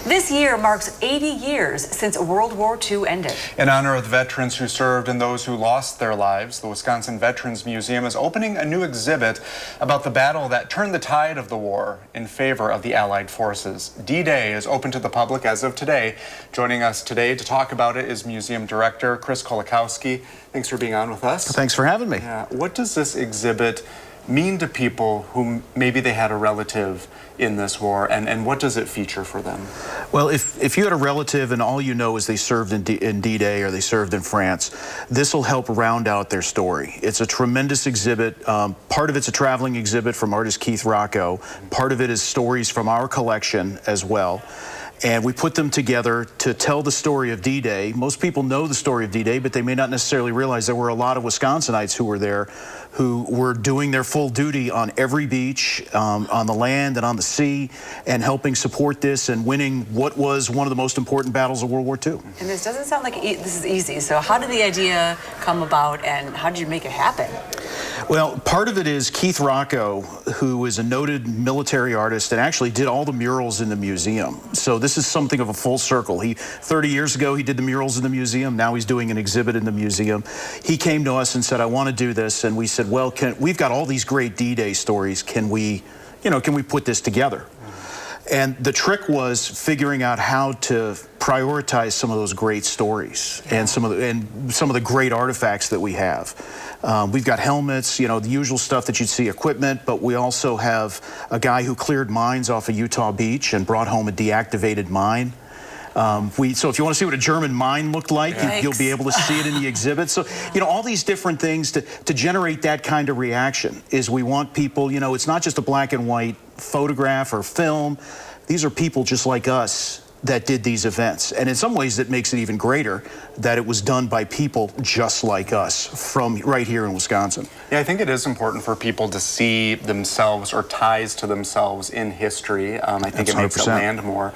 This year marks 80 years since World War II ended. In honor of the veterans who served and those who lost their lives, the Wisconsin Veterans Museum is opening a new exhibit about the battle that turned the tide of the war in favor of the Allied forces. D-Day is open to the public as of today. Joining us today to talk about it is Museum Director Chris Kolakowski. Thanks for being on with us. Thanks for having me. What does this exhibit mean to people who maybe they had a relative in this war, and what does it feature for them? Well, if you had a relative and all you know is they served in D-Day or they served in France, this will help round out their story. It's a tremendous exhibit. Part of it's a traveling exhibit from artist Keith Rocco. Part of it is stories from our collection as well. And we put them together to tell the story of D-Day. Most people know the story of D-Day, but they may not necessarily realize there were a lot of Wisconsinites who were there who were doing their full duty on every beach, on the land and on the sea, and helping support this and winning what was one of the most important battles of World War II. And this doesn't sound like this is easy. So how did the idea come about, and how did you make it happen? Well, part of it is Keith Rocco, who is a noted military artist and actually did all the murals in the museum. So this is something of a full circle. 30 years ago, he did the murals in the museum. Now he's doing an exhibit in the museum. He came to us and said, I want to do this. And we said, well, we've got all these great D-Day stories. Can we put this together? And the trick was figuring out how to prioritize some of those great stories and some of the great artifacts that we have. We've got helmets, the usual stuff that you'd see, equipment, but we also have a guy who cleared mines off a Utah beach and brought home a deactivated mine. So if you want to see what a German mine looked like, you'll be able to see it in the exhibit. So, all these different things to generate that kind of reaction is we want people, it's not just a black and white photograph or film. These are people just like us that did these events. And in some ways, it makes it even greater that it was done by people just like us from right here in Wisconsin. Yeah, I think it is important for people to see themselves or ties to themselves in history. I think That's it makes 100%. it land more.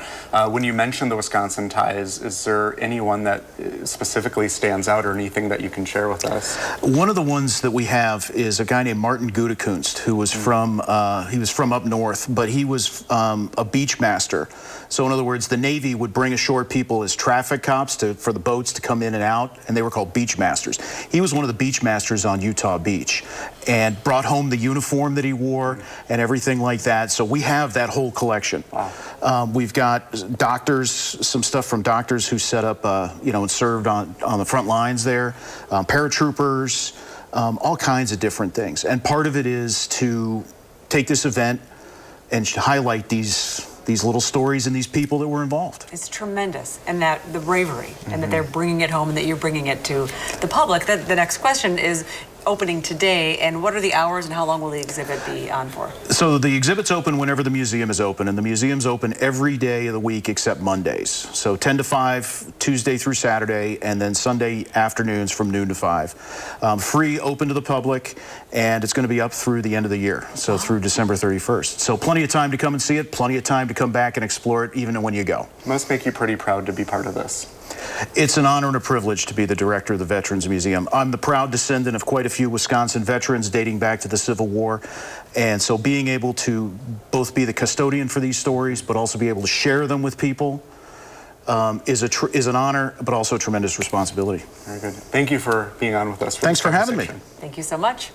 When you mentioned the Wisconsin ties, is there anyone that specifically stands out or anything that you can share with us? One of the ones that we have is a guy named Martin Gudekunst, who was from up north, but he was a beach master. So in other words, the Navy would bring ashore people as traffic cops for the boats to come in and out, and they were called beach masters. He was one of the beach masters on Utah Beach and brought home the uniform that he wore and everything like that. So we have that whole collection. Wow. We've got doctors, some stuff from doctors who set up, and served on the front lines there, paratroopers, all kinds of different things. And part of it is to take this event and highlight these little stories and these people that were involved. It's tremendous, and that the bravery, and that they're bringing it home, and that you're bringing it to the public. The next question is opening today, and what are the hours and how long will the exhibit be on for? So the exhibit's open whenever the museum is open, and the museum's open every day of the week except Mondays. So 10 to 5, Tuesday through Saturday, and then Sunday afternoons from noon to 5. Free, open to the public, and it's going to be up through the end of the year, so through December 31st. So plenty of time to come and see it, plenty of time to come back and explore it, even when you go. Must make you pretty proud to be part of this. It's an honor and a privilege to be the director of the Veterans Museum. I'm the proud descendant of quite a few Wisconsin veterans dating back to the Civil War. And so being able to both be the custodian for these stories, but also be able to share them with people is an honor, but also a tremendous responsibility. Very good. Thank you for being on with us. Thanks for having me. Thank you so much.